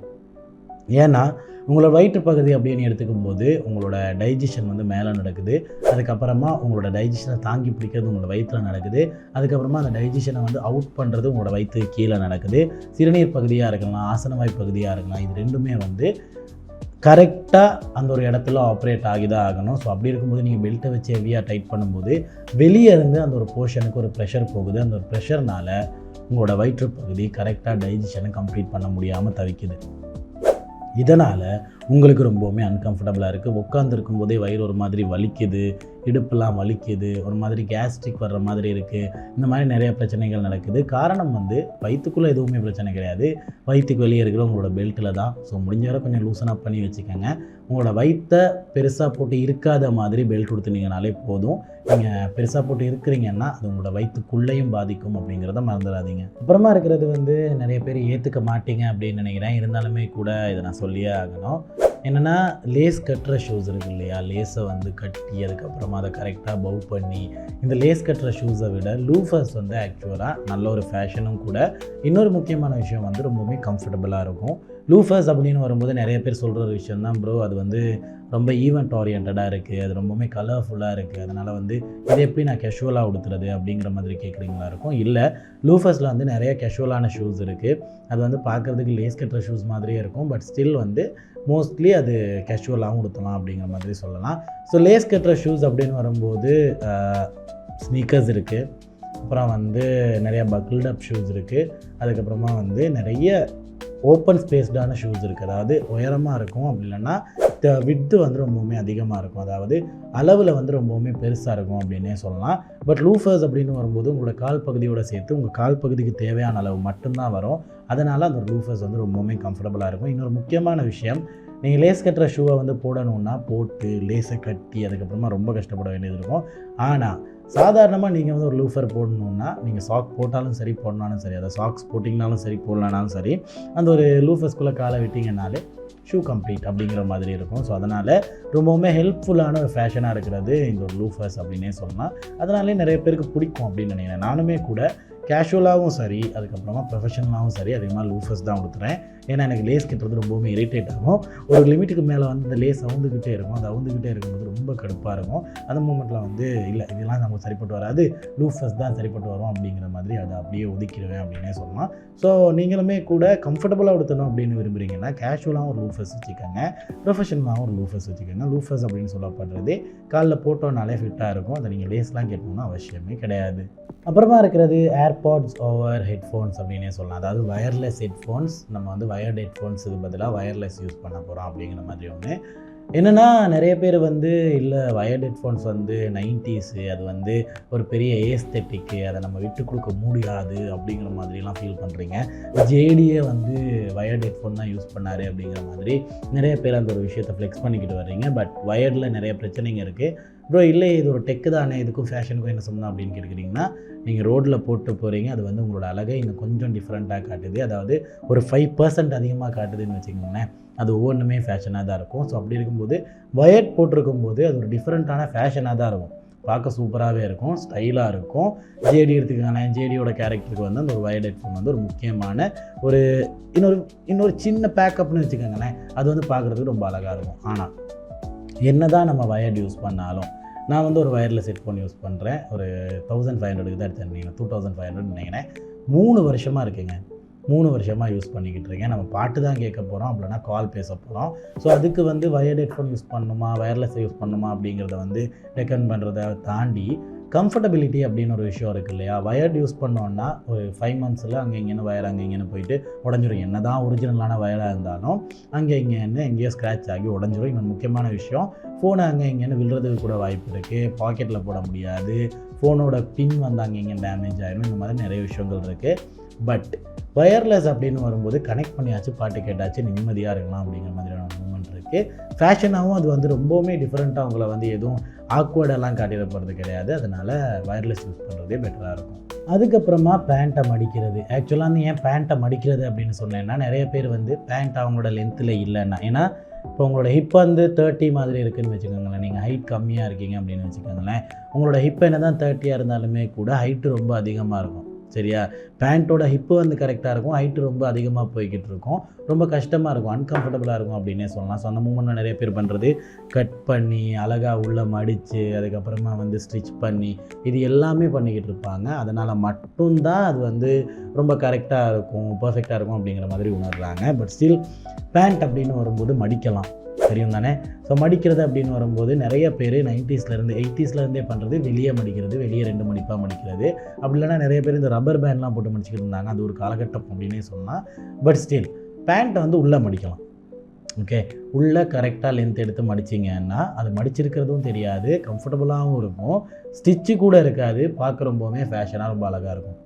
ஏன்னா உங்களோட வயிற்று பகுதி அப்படின்னு எடுத்துக்கும் போது உங்களோட டைஜஷன் வந்து மேலே நடக்குது. அதுக்கப்புறமா உங்களோட டைஜஷனை தாங்கி பிடிக்கிறது உங்களோட வயிற்றில் நடக்குது. அதுக்கப்புறமா அந்த டைஜஷனை வந்து அவுட் பண்ணுறது உங்களோட வயிற்று கீழே நடக்குது. சிறுநீர் பகுதியாக இருக்கலாம், ஆசனவாய் பகுதியாக இருக்கலாம், இது ரெண்டுமே வந்து கரெக்டாக அந்த ஒரு இடத்துல ஆப்ரேட் ஆகி தான் ஆகணும். ஸோ அப்படி இருக்கும்போது நீங்கள் பெல்ட்டை வச்சு ஹெவியாக டைட் பண்ணும்போது வெளியே இருந்து அந்த ஒரு போர்ஷனுக்கு ஒரு ப்ரெஷர் போகுது. அந்த ஒரு ப்ரெஷர்னால் உங்களோட வயிற்று பகுதி கரெக்டாக டைஜஷனை கம்ப்ளீட் பண்ண முடியாமல் தவிக்குது. இதனால் உங்களுக்கு ரொம்பவுமே அன்கம்ஃபர்டபுளாக இருக்குது. உட்காந்துருக்கும் போதே வயிறு ஒரு மாதிரி வலிக்குது, இடுப்பெல்லாம் வலிக்குது, ஒரு மாதிரி கேஸ்ட்ரிக் வர்ற மாதிரி இருக்குது. இந்த மாதிரி நிறைய பிரச்சனைகள் நடக்குது. காரணம் வந்து வயிற்றுக்குள்ளே எதுவுமே பிரச்சனை கிடையாது, வயிற்றுக்கு வெளியே இருக்கிற உங்களோட பெல்ட்டில் தான். ஸோ முடிஞ்ச வரை கொஞ்சம் லூசன் அப் பண்ணி வச்சுக்கோங்க. உங்களோட வயிற்றை பெருசாக போட்டு இருக்காத மாதிரி பெல்ட் கொடுத்துனீங்கனாலே போதும். நீங்கள் பெருசாக போட்டு இருக்கிறீங்கன்னா அது உங்களோட வயிற்றுக்குள்ளேயும் பாதிக்கும் அப்படிங்கிறத மறந்துடாதீங்க. அப்புறமா இருக்கிறது வந்து நிறைய பேர் ஏற்றுக்க மாட்டீங்க அப்படின்னு நினைக்கிறேன். இருந்தாலுமே கூட இதை நான் சொல்லியே ஆகணும். என்னென்னா லேஸ் கட்டுற ஷூஸ் இருக்குது இல்லையா, லேஸை வந்து கட்டி அதுக்கப்புறமா அதை கரெக்டாக பவு பண்ணி, இந்த லேஸ் கட்டுற ஷூஸை விட லூஃபர்ஸ் வந்து ஆக்சுவலாக நல்ல ஒரு ஃபேஷனும் கூட. இன்னொரு முக்கியமான விஷயம் வந்து ரொம்பவுமே கம்ஃபர்டபுளாக இருக்கும். லூஃபர்ஸ் அப்படின்னு வரும்போது நிறைய பேர் சொல்கிற ஒரு விஷயம் தான், ப்ரோ அது வந்து ரொம்ப ஈவெண்ட் ஓரியன்டாக இருக்குது, அது ரொம்பவுமே கலர்ஃபுல்லாக இருக்குது, அதனால் வந்து இதை எப்படி நான் கேஷுவலாக உடுத்துறது அப்படிங்கிற மாதிரி கேட்குறீங்களா இருக்கும். இல்லை, லூஃபர்ஸில் வந்து நிறைய கேஷுவலான ஷூஸ் இருக்குது. அது வந்து பார்க்குறதுக்கு லேஸ் கட்டுற ஷூஸ் மாதிரியே இருக்கும். பட் ஸ்டில் வந்து மோஸ்ட்லி அது கேஷுவலாகவும் உடுத்தலாம் அப்படிங்கிற மாதிரி சொல்லலாம். ஸோ லேஸ் கட்டுற ஷூஸ் அப்படின்னு வரும்போது ஸ்னீக்கர்ஸ் இருக்குது, அப்புறம் வந்து நிறையா பக்கிள்ட் அப் ஷூஸ் இருக்குது, அதுக்கப்புறமா வந்து நிறைய ஓப்பன் ஸ்பேஸ்டான ஷூஸ் இருக்குது. அதாவது உயரமாக இருக்கும், அப்படி இல்லைன்னா விட்த்து வந்து ரொம்பவுமே அதிகமாக இருக்கும், அதாவது அளவில் வந்து ரொம்பவுமே பெருசாக இருக்கும் அப்படின்னே சொல்லலாம். பட் லூஃபர்ஸ் அப்படின்னு வரும்போது உங்களோட கால் பகுதியோடு சேர்த்து உங்கள் கால் பகுதிக்கு தேவையான அளவு மட்டும்தான் வரும். அதனால் அந்த லூஃபர்ஸ் வந்து ரொம்பவுமே கம்ஃபர்டபுளாக இருக்கும். இன்னொரு முக்கியமான விஷயம், நீங்கள் லேஸ் கட்டுற ஷூவை வந்து போடணுன்னா போட்டு லேஸை கட்டி அதுக்கப்புறமா ரொம்ப கஷ்டப்பட வேண்டியது இருக்கும். ஆனால் சாதாரணமாக நீங்கள் வந்து ஒரு லூஃபர் போடணுன்னா நீங்கள் சாக் போட்டாலும் சரி போடனாலும் சரி, அதை சாக்ஸ் போட்டிங்கனாலும் சரி போடலனாலும் சரி, அந்த ஒரு லூஃபர்ஸ்குள்ளே காலை விட்டிங்கனாலே ஷூ கம்ப்ளீட் அப்படிங்கிற மாதிரி இருக்கும். ஸோ அதனால் ரொம்பவுமே ஹெல்ப்ஃபுல்லான ஒரு ஃபேஷனாக இருக்கிறது இந்த ஒரு லூஃபர்ஸ் அப்படின்னே சொல்லலாம். அதனாலே நிறைய பேருக்கு பிடிக்கும் அப்படின்னு நினைக்கிறேன். நானுமே கூட கேஷுவலாகவும் சரி அதுக்கப்புறமா ப்ரொஃபஷனலாகவும் சரி அதிகமாக லூஃபர்ஸ் தான் கொடுத்துறேன். ஏன்னா எனக்கு லேஸ் கட்டுறது ரொம்பவுமே இரிட்டேட் ஆகும். ஒரு லிமிட்டுக்கு மேலே வந்து இந்த லேஸ் அவுந்துக்கிட்டே இருக்கும். அது அவுந்துக்கிட்டே இருக்கும்போது ரொம்ப கடுப்பாக இருக்கும். அந்த மூமெண்ட்டில் வந்து இல்லை இதெல்லாம் நமக்கு சரிப்பட்டு வராது, லூஃபர்ஸ் தான் சரிப்பட்டு வரும் அப்படிங்கிற மாதிரி அதை அப்படியே ஒதுக்கிடுவேன் அப்படின்னே சொல்லலாம். ஸோ நீங்களுமே கூட கம்ஃபர்டபுளாக உடுத்தணும் அப்படின்னு விரும்புகிறீங்கன்னா கேஷுவலாகவும் ஒரு லூஃபர்ஸ் வச்சுக்கோங்க, ப்ரொஃபஷனலாகவும் ஒரு லூஃபர்ஸ் வச்சுக்கோங்க. லூஃபர்ஸ் அப்படின்னு சொல்லப்படுறது காலில் போட்டோன்னாலே ஃபிட்டாக இருக்கும். அதை நீங்கள் லேஸ்லாம் கேட்கணும்னு அவசியமே கிடையாது. அப்புறமா இருக்கிறது ஏர்பாட்ஸ் ஓவர் ஹெட்ஃபோன்ஸ் அப்படின்னே சொல்லலாம். அதாவது வயர்லெஸ் ஹெட்ஃபோன்ஸ். நம்ம வந்து வயர்டு ஹெட்ஃபோன்ஸுக்கு பதிலாக வயர்லெஸ் யூஸ் பண்ண போகிறோம் அப்படிங்கிற மாதிரி ஒன்று. என்னென்னா நிறைய பேர் வந்து இல்லை வயர்டு ஹெட்ஃபோன்ஸ் வந்து 90s, அது வந்து ஒரு பெரிய ஏஸ்தெட்டிக்கு, அதை நம்ம விட்டு கொடுக்க முடியாது அப்படிங்கிற மாதிரிலாம் ஃபீல் பண்ணுறீங்க. ஜேடியே வந்து வயர்டு ஹெட்ஃபோன் தான் யூஸ் பண்ணார் அப்படிங்கிற மாதிரி நிறைய பேர் அந்த ஒரு விஷயத்தை ஃப்ளெக்ஸ் பண்ணிக்கிட்டு வர்றீங்க. பட் வயர்டில் நிறைய பிரச்சனைங்க இருக்குது. ப்ரோ இல்லை இது ஒரு டெக்கு தானே, இதுக்கும் ஃபேஷனுக்கும் என்ன சம்மந்தம் அப்படின்னு கேட்குறீங்கன்னா, நீங்கள் ரோட்டில் போட்டு போகிறீங்க, அது வந்து உங்களோட அழகை இன்னும் கொஞ்சம் டிஃப்ரெண்ட்டாக காட்டுது. அதாவது ஒரு 5% அதிகமாக காட்டுதுன்னு வச்சுக்கோங்களேன். அது ஒவ்வொன்றுமே ஃபேஷனாக தான் இருக்கும். ஸோ அப்படி இருக்கும்போது வயர்ட் போட்டிருக்கும்போது அது ஒரு டிஃப்ரெண்ட்டான ஃபேஷனாக தான் இருக்கும். பார்க்க சூப்பராகவே இருக்கும், ஸ்டைலாக இருக்கும். ஜேடி எடுத்துக்கான ஜேடியோட கேரக்டருக்கு வந்து அந்த ஒரு வயர்ட் ஹெட்ஃபோன் வந்து ஒரு முக்கியமான ஒரு இன்னொரு சின்ன பேக்கப்னு வச்சுக்கோங்களேன். அது வந்து பார்க்குறதுக்கு ரொம்ப அழகாக இருக்கும். ஆனால் என்ன தான் நம்ம வயர்டு யூஸ் பண்ணாலும், நான் வந்து ஒரு வயர்லெஸ் ஹெட்ஃபோன் யூஸ் பண்ணுறேன். ஒரு 1500க்கு தான் எடுத்தேன், 2500 நினைக்கிறேன். 3 வருஷமாக இருக்குங்க. 3 வருஷமாக யூஸ் பண்ணிக்கிட்டு இருக்கேன். நம்ம பாட்டு தான் கேட்க போகிறோம், அப்படின்னா கால் பேச போகிறோம். ஸோ அதுக்கு வந்து வயர்டு ஹெட்ஃபோன் யூஸ் பண்ணணுமா வயர்லெஸ் யூஸ் பண்ணணுமா அப்படிங்கிறத வந்து ரெக்கமெண்ட் பண்ணுறதை தாண்டி கம்ஃபர்டபிலிட்டி அப்படின்னு ஒரு விஷயம் இருக்குது இல்லையா. வயர்டு யூஸ் பண்ணோன்னா ஒரு 5 மந்த்ஸில் அங்கே இங்கேன்னு வயர் அங்கே இங்கேன்னு போயிட்டு உடஞ்சிரும். என்ன தான் ஒரிஜினலான வயராக இருந்தாலும் அங்கே இங்கேன்னு எங்கேயோ ஸ்க்ராட்ச் ஆகி உடஞ்சிரும். இன்னொரு முக்கியமான விஷயம், ஃபோனை அங்கே இங்கேன்னு விழுறதுக்கு கூட வாய்ப்பு இருக்குது. பாக்கெட்டில் போட முடியாது, ஃபோனோட பின் வந்து அங்கே இங்கே டேமேஜ் ஆகிடும். இந்த மாதிரி நிறைய விஷயங்கள் இருக்குது. பட் வயர்லெஸ் அப்படின்னு வரும்போது கனெக்ட் பண்ணியாச்சு, பாட்டு கேட்டாச்சு, நிம்மதியாக இருக்கலாம் அப்படிங்கிற மாதிரியான மூமெண்ட் இருக்குது. ஃபேஷனாகவும் அது வந்து ரொம்பவுமே டிஃப்ரெண்ட்டாக உங்களை வந்து எதுவும் ஆக்வர்டெல்லாம் காட்டிட போகிறது கிடையாது. அதனால் வயர்லெஸ் யூஸ் பண்ணுறதே பெட்டராக இருக்கும். அதுக்கப்புறமா பேண்ட்டை மடிக்கிறது. ஆக்சுவலாக வந்து ஏன் பேண்ட்டை மடிக்கிறது அப்படின்னு சொன்னேன்னா, நிறைய பேர் வந்து பேண்ட் அவங்களோட லென்த்தில் இல்லைன்னா, ஏன்னா இப்போ உங்களோட ஹிப் வந்து 30 மாதிரி இருக்குதுன்னு வச்சுக்கோங்களேன். நீங்கள் ஹைட் கம்மியாக இருக்கீங்க அப்படின்னு வச்சுக்கோங்களேன். உங்களோட ஹிப் என்ன தான் 30 இருந்தாலுமே கூட ஹைட்டு ரொம்ப அதிகமாக இருக்கும். சரியா, பேண்ட்டோட ஹிப்பு வந்து கரெக்டாக இருக்கும், ஹைட்டு ரொம்ப அதிகமாக போய்கிட்டு இருக்கும், ரொம்ப கஷ்டமாக இருக்கும், அன்கம்ஃபர்டபுளாக இருக்கும் அப்படின்னே சொல்லலாம். ஸோ அந்த மூமெண்ட்டில் நிறைய பேர் பண்ணுறது கட் பண்ணி அழகாக உள்ளே மடித்து அதுக்கப்புறமா வந்து ஸ்டிச் பண்ணி இது எல்லாமே பண்ணிக்கிட்டு இருப்பாங்க. அதனால் மட்டும்தான் அது வந்து ரொம்ப கரெக்டாக இருக்கும், பர்ஃபெக்டாக இருக்கும் அப்படிங்கிற மாதிரி உணர்றாங்க. பட் ஸ்டில் பேண்ட் அப்படின்னு வரும்போது மடிக்கலாம், தெரியும் தானே. ஸோ மடிக்கிறது அப்படின்னு வரும்போது நிறைய பேர் 90ஸ்லேருந்து 80ஸ்லேருந்தே பண்ணுறது வெளியே மடிக்கிறது, வெளியே 2 மடிப்பாக மடிக்கிறது. அப்படி இல்லைனா நிறைய பேர் இந்த ரப்பர் பேண்ட்லாம் போட்டு மடிச்சுக்கிட்டு இருந்தாங்க. அது ஒரு காலகட்டம் அப்படின்னே சொல்லலாம். பட் ஸ்டில் பேண்ட்டை வந்து உள்ளே மடிக்கலாம். ஓகே, உள்ளே கரெக்டாக லென்த் எடுத்து மடிச்சிங்கன்னா அது மடிச்சிருக்கிறதும் தெரியாது, கம்ஃபர்டபுளாகவும் இருக்கும், ஸ்டிச்சு கூட இருக்காது, பார்க்க ரொம்பவுமே ஃபேஷனாக ரொம்ப அழகாக இருக்கும்.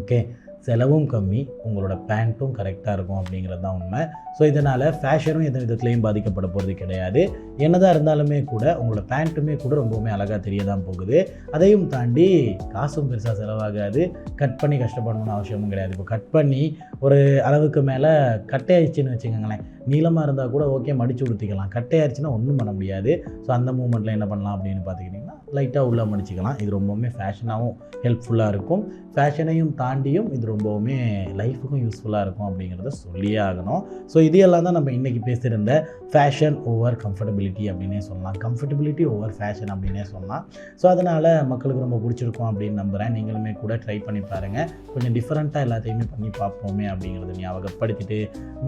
ஓகே, செலவும் கம்மி, உங்களோட பேண்ட்டும் கரெக்டாக இருக்கும் அப்படிங்கிறது தான் உண்மை. ஸோ இதனால் ஃபேஷனும் எந்த விதத்துலையும் பாதிக்கப்பட போகிறது கிடையாது. என்னதான் இருந்தாலுமே கூட உங்களோட பேண்ட்டுமே கூட ரொம்பவுமே அழகாக தெரிய தான் போகுது. அதையும் தாண்டி காசும் பெருசாக செலவாகாது, கட் பண்ணி கஷ்டப்படணும்னு அவசியமும் கிடையாது. இப்போ கட் பண்ணி ஒரு அளவுக்கு மேலே கட்டையாயிடுச்சுன்னு வச்சுக்கோங்களேன், நீளமாக இருந்தால் கூட ஓகே மடித்து உடுத்திக்கலாம், கட்டையாயிடுச்சுன்னா ஒன்றும் பண்ண முடியாது. ஸோ அந்த மூமெண்ட்டில் என்ன பண்ணலாம் அப்படின்னு பார்த்துக்கிட்டிங்கன்னா லைட்டாக உள்ளே மடிச்சிக்கலாம். இது ரொம்பவுமே ஃபேஷனாகவும் ஹெல்ப்ஃபுல்லாக இருக்கும். ஃபேஷனையும் தாண்டியும் இது ரொம்பவுமே லைஃபுக்கும் யூஸ்ஃபுல்லாக இருக்கும் அப்படிங்கிறத சொல்லியே ஆகணும். ஸோ இது எல்லாம் தான் நம்ம இன்றைக்கி பேசியிருந்த ஃபேஷன் ஓவர் கம்ஃபர்டபிலிட்டி அப்படின்னே சொல்லலாம், கம்ஃபர்டபிலிட்டி ஓவர் ஃபேஷன் அப்படின்னே சொல்லலாம். ஸோ அதனால் மக்களுக்கு ரொம்ப பிடிச்சிருக்கும் அப்படின்னு நம்புகிறேன். நீங்களுமே கூட ட்ரை பண்ணி பாருங்கள், கொஞ்சம் டிஃப்ரெண்ட்டாக எல்லாத்தையுமே பண்ணி பார்ப்போமே அப்படிங்கிறத ஞாபகப்படுத்திட்டு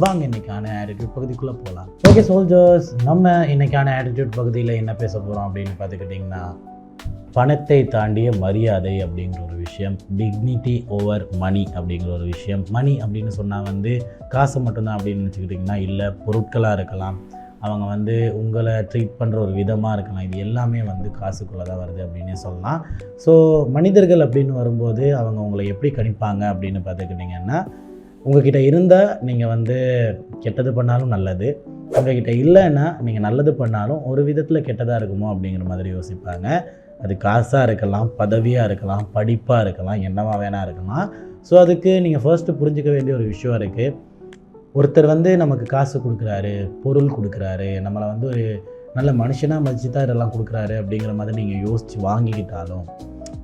வாங்க இன்றைக்கான ஆட்டிடியூட் பகுதிக்குள்ளே போகலாம். ஓகே சோல்ஜர்ஸ், நம்ம இன்றைக்கான ஆட்டிடியூட் பகுதியில் என்ன பேச போகிறோம் அப்படின்னு பார்த்துக்கிட்டிங்கன்னா, பணத்தை தாண்டிய மரியாதை அப்படிங்கிற ஒரு விஷயம், டிக்னிட்டி ஓவர் மணி அப்படிங்கிற ஒரு விஷயம். மணி அப்படின்னு சொன்னால் வந்து காசு மட்டும்தான் அப்படின்னு நினச்சிக்கிட்டிங்கன்னா இல்லை, பொருட்களாக இருக்கலாம், அவங்க வந்து உங்களை ட்ரீட் பண்ணுற ஒரு விதமாக இருக்கலாம். இது எல்லாமே வந்து காசுக்குள்ளே தான் வருது அப்படின்னே சொல்லலாம். ஸோ மனிதர்கள் அப்படின்னு வரும்போது அவங்க உங்களை எப்படி கணிப்பாங்க அப்படின்னு பார்த்துக்கிட்டிங்கன்னா, உங்கள்கிட்ட இருந்தால் நீங்கள் வந்து கெட்டது பண்ணாலும் நல்லது, உங்கள்கிட்ட இல்லைன்னா நீங்கள் நல்லது பண்ணாலும் ஒரு விதத்தில் கெட்டதாக இருக்குமோ அப்படிங்கிற மாதிரி யோசிப்பாங்க. அது காசாக இருக்கலாம், பதவியாக இருக்கலாம், படிப்பாக இருக்கலாம், என்னவா வேணா இருக்கலாம். ஸோ அதுக்கு நீங்கள் ஃபர்ஸ்ட்டு புரிஞ்சிக்க வேண்டிய ஒரு விஷயம் இருக்குது. ஒருத்தர் வந்து நமக்கு காசு கொடுக்குறாரு, பொருள் கொடுக்குறாரு, நம்மளை வந்து ஒரு நல்ல மனுஷனாக மதிச்சு தான் இதெல்லாம் கொடுக்குறாரு அப்படிங்கிற மாதிரி நீங்கள் யோசித்து வாங்கிக்கிட்டாலும்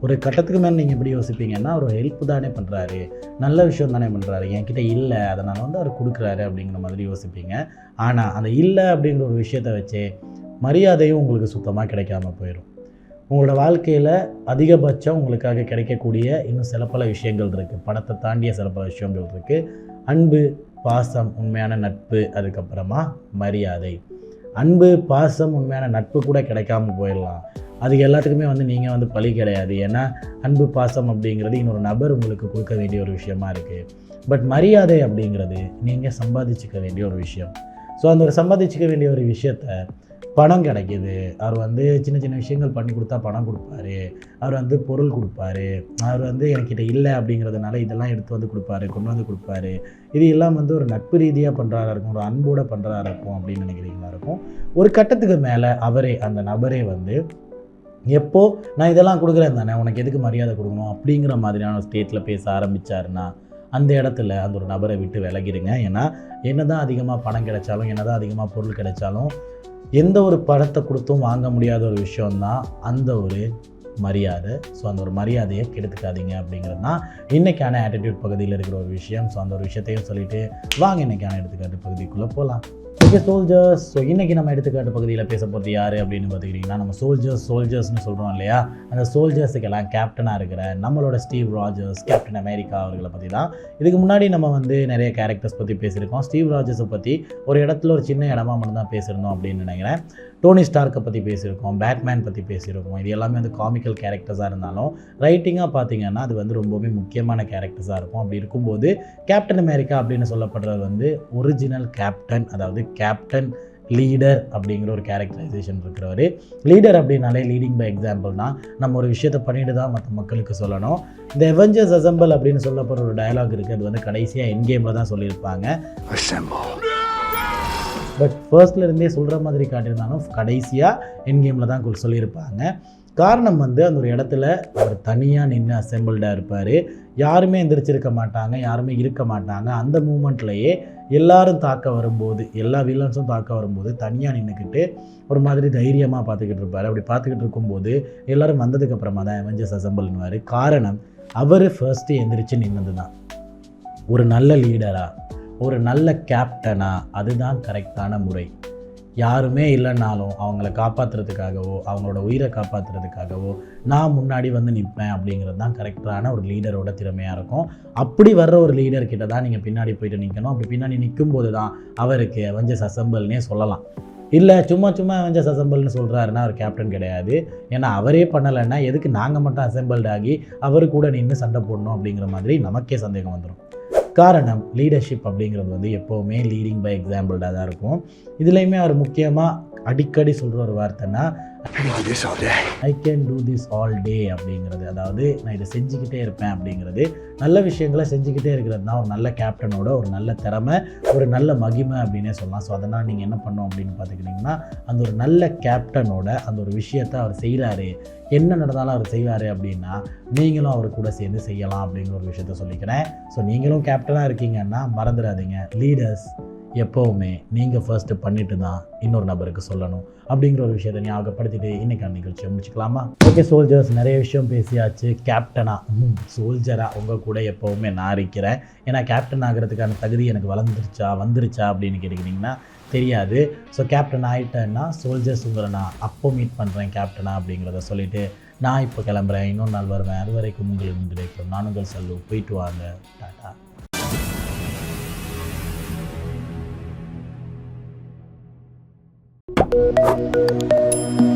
ஒரு கட்டத்துக்கு மேலே நீங்கள் எப்படி யோசிப்பீங்கன்னா, ஒரு ஹெல்ப் தானே பண்ணுறாரு, நல்ல விஷயம் தானே பண்ணுறாரு, என்கிட்ட இல்லை அதனால் வந்து அவர் கொடுக்குறாரு அப்படிங்கிற மாதிரி யோசிப்பீங்க. ஆனால் அந்த இல்லை அப்படிங்கிற ஒரு விஷயத்தை வச்சு மரியாதையும் உங்களுக்கு சுத்தமாக கிடைக்காம போயிடும். உங்களோட வாழ்க்கையில் அதிகபட்சம் உங்களுக்காக கிடைக்கக்கூடிய இன்னும் சில பல விஷயங்கள் இருக்குது. பணத்தை தாண்டிய சில பல விஷயங்கள் இருக்குது. அன்பு, பாசம், உண்மையான நட்பு, அதுக்கப்புறமா மரியாதை. அன்பு, பாசம், உண்மையான நட்பு கூட கிடைக்காம போயிடலாம். அது எல்லாத்துக்குமே வந்து நீங்கள் வந்து பழி கிடையாது. ஏன்னா அன்பு, பாசம் அப்படிங்கிறது இன்னொரு நபர் உங்களுக்கு கொடுக்க வேண்டிய ஒரு விஷயமா இருக்குது. பட் மரியாதை அப்படிங்கிறது நீங்கள் சம்பாதிச்சுக்க வேண்டிய ஒரு விஷயம். ஸோ அந்த ஒரு சம்பாதிச்சுக்க வேண்டிய ஒரு விஷயத்தை பணம் கிடைக்கிது, அவர் வந்து சின்ன சின்ன விஷயங்கள் பண்ணி கொடுத்தா பணம் கொடுப்பாரு, அவர் வந்து பொருள் கொடுப்பாரு, அவர் வந்து என்கிட்ட இல்லை அப்படிங்கிறதுனால இதெல்லாம் எடுத்து வந்து கொடுப்பாரு, கொண்டு வந்து கொடுப்பாரு, இது எல்லாம் வந்து ஒரு நட்பு ரீதியாக பண்ணுறாரா இருக்கும், ஒரு அன்போடு பண்ணுறாரா இருக்கும் அப்படின்னு நினைக்கிறீங்களா இருக்கும். ஒரு கட்டத்துக்கு மேலே அவரே, அந்த நபரே வந்து எப்போ நான் இதெல்லாம் கொடுக்குறேன் தானே, உனக்கு எதுக்கு மரியாதை கொடுக்கணும் அப்படிங்கிற மாதிரியான ஒரு ஸ்டேட்டில் பேச ஆரம்பித்தாருன்னா அந்த இடத்துல அந்த ஒரு நபரை விட்டு விலகிடுங்க. ஏன்னா என்ன தான் அதிகமாக பணம் கிடைச்சாலும், என்ன தான் அதிகமாக பொருள் கிடைச்சாலும், எந்த ஒரு பணத்தை கொடுத்தும் வாங்க முடியாத ஒரு விஷயந்தான் அந்த ஒரு மரியாதை. ஸோ அந்த ஒரு மரியாதையை கெடுத்துக்காதீங்க அப்படிங்கிறது தான் இன்றைக்கான ஆட்டிடியூட் பகுதியில் இருக்கிற ஒரு விஷயம். ஸோ அந்த ஒரு விஷயத்தையும் சொல்லிவிட்டு வாங்க இன்றைக்கான எடுத்துக்காட்டு பகுதிக்குள்ளே போகலாம். ஓகே சோல்ஜர்ஸ், ஸோ இன்றைக்கி நம்ம எடுத்துக்காட்டு பகுதியில் பேச போகிறது யார் அப்படின்னு பார்த்துக்கிட்டிங்கன்னா, நம்ம சோல்ஜர்ஸ்னு சொல்கிறோம் இல்லையா, அந்த சோல்ஜர்ஸுக்கெல்லாம் கேப்டனாக இருக்கிற நம்மளோட ஸ்டீவ் ராஜர்ஸ், கேப்டன் அமெரிக்கா அவர்களை பற்றி தான். இதுக்கு முன்னாடி நம்ம வந்து நிறைய கேரக்டர்ஸ் பற்றி பேசியிருக்கோம். ஸ்டீவ் ராஜர்ஸை பற்றி ஒரு இடத்துல ஒரு சின்ன இடமா மட்டும் தான் பேசியிருந்தோம் அப்படின்னு நினைக்கிறேன். டோனி ஸ்டார்க்கை பற்றி பேசியிருக்கோம், பேட்மேன் பற்றி பேசியிருக்கோம். இது எல்லாமே வந்து காமிக்கல் கேரக்டர்ஸாக இருந்தாலும் ரைட்டிங்காக பார்த்தீங்கன்னா அது வந்து ரொம்பவே முக்கியமான கேரக்டர்ஸாக இருக்கும். அப்படி இருக்கும்போது கேப்டன் அமெரிக்கா அப்படின்னு சொல்லப்படுறது வந்து ஒரிஜினல் கேப்டன், அதாவது கேப்டன் லீடர் அப்படிங்கிற ஒரு கேரக்டரைசேஷன் இருக்கிறவர். லீடர் அப்படின்னாலே லீடிங் பை எக்ஸாம்பிள் தான். நம்ம ஒரு விஷயத்தை பண்ணிட்டு தான் மற்ற மக்களுக்கு சொல்லணும். இந்த அவெஞ்சர்ஸ் அசெம்பிள் அப்படின்னு சொல்லப்படுற ஒரு டயலாக் இருக்குது, அது வந்து கடைசியாக எண்ட் கேமில் தான் சொல்லியிருப்பாங்க. பட் ஃபர்ஸ்ட்லேருந்தே சொல்கிற மாதிரி காட்டியிருந்தாலும் கடைசியாக எண்ட் கேமில் தான் சொல்லியிருப்பாங்க. காரணம் வந்து அந்த ஒரு இடத்துல அவர் தனியாக நின்று அசெம்பிள்டாக இருப்பார். யாருமே எந்திரிச்சிருக்க மாட்டாங்க, யாருமே இருக்க மாட்டாங்க. அந்த மூமெண்ட்லேயே எல்லாரும் தாக்க வரும்போது, எல்லா வில்லன்ஸும் தாக்க வரும்போது தனியாக நின்றுக்கிட்டு ஒரு மாதிரி தைரியமாக பார்த்துக்கிட்டு இருப்பார். அப்படி பார்த்துக்கிட்டு இருக்கும்போது எல்லோரும் வந்ததுக்கப்புறமா தான் அவெஞ்சர்ஸ் அசெம்பிள்னுவார். காரணம் அவர் ஃபர்ஸ்ட்டு எந்திரிச்சு நின்னது தான். ஒரு நல்ல லீடராக, ஒரு நல்ல கேப்டனா, அதுதான் கரெக்டான முறை. யாருமே இல்லைன்னாலும் அவங்கள காப்பாற்றுறதுக்காகவோ, அவங்களோட உயிரை காப்பாற்றுறதுக்காகவோ நான் முன்னாடி வந்து நிற்பேன் அப்படிங்கிறது தான் கரெக்டான ஒரு லீடரோட திறமையாக இருக்கும். அப்படி வர்ற ஒரு லீடர்கிட்ட தான் நீங்கள் பின்னாடி போய்ட்டு நிற்கணும். அப்படி பின்னாடி நிற்கும்போது தான் அவருக்கு அவெஞ்சர்ஸ் அசெம்பிள்னே சொல்லலாம். இல்லை சும்மா அவெஞ்சர்ஸ் அசெம்பிள்னு சொல்கிறாருன்னா அவர் கேப்டன் கிடையாது. ஏன்னா அவரே பண்ணலைன்னா எதுக்கு நாங்கள் மட்டும் அசெம்பிள்ட் ஆகி அவர் கூட நின்று சண்டை போடணும் அப்படிங்கிற மாதிரி நமக்கே சந்தேகம் வந்துடும். காரணம் லீடர்ஷிப் அப்படிங்கிறது வந்து எப்போவுமே லீடிங் பை எக்ஸாம்பிள்டாக தான் இருக்கும். இதுலேயுமே அவர் முக்கியமாக அடிக்கடி சொல்கிற ஒரு வார்த்தைன்னா I can do this all day அப்படிங்கிறது. அதாவது நான் இதை செஞ்சுக்கிட்டே இருப்பேன் அப்படிங்கிறது. நல்ல விஷயங்களை செஞ்சுக்கிட்டே இருக்கிறது தான் ஒரு நல்ல கேப்டனோட ஒரு நல்ல திறமை, ஒரு நல்ல மகிமை அப்படின்னே சொல்லலாம். ஸோ அதனால் நீங்கள் என்ன பண்ணோம் அப்படின்னு பார்த்துக்கிட்டிங்கன்னா, அந்த ஒரு நல்ல கேப்டனோட அந்த ஒரு விஷயத்தை அவர் செய்கிறாரு, என்ன நடந்தாலும் அவர் செய்வார் அப்படின்னா நீங்களும் அவர் கூட சேர்ந்து செய்யலாம் அப்படிங்கிற ஒரு விஷயத்த சொல்லிக்கிறேன். ஸோ நீங்களும் கேப்டனாக இருக்கீங்கன்னா மறந்துடாதீங்க, லீடர்ஸ் எப்போவுமே நீங்கள் ஃபர்ஸ்ட்டு பண்ணிட்டு தான் இன்னொரு நபருக்கு சொல்லணும் அப்படிங்கிற ஒரு விஷயத்தை ஞாபகப்படுத்திட்டு இன்றைக்கான நிகழ்ச்சியை முடிச்சுக்கலாமா? ஓகே சோல்ஜர்ஸ், நிறைய விஷயம் பேசியாச்சு. கேப்டனாக சோல்ஜராக உங்கள் கூட எப்போவுமே நான் இருக்கிறேன். ஏன்னா கேப்டன் ஆகிறதுக்கான தகுதி எனக்கு வந்துருச்சா அப்படின்னு கேட்டுக்கிட்டிங்கன்னா தெரியாது. ஸோ கேப்டன் ஆகிட்டேன்னா சோல்ஜர்ஸ் உங்களை நான் அப்போ மீட் பண்ணுறேன் கேப்டனா அப்படிங்கிறத சொல்லிவிட்டு நான் இப்போ கிளம்புறேன். இன்னொரு நாள் வருவேன். அது வரைக்கும் உங்களுக்கு கிடைக்கும். நான் உங்கள் செல்லு. போயிட்டு வாங்க. டாட்டா. Thank you.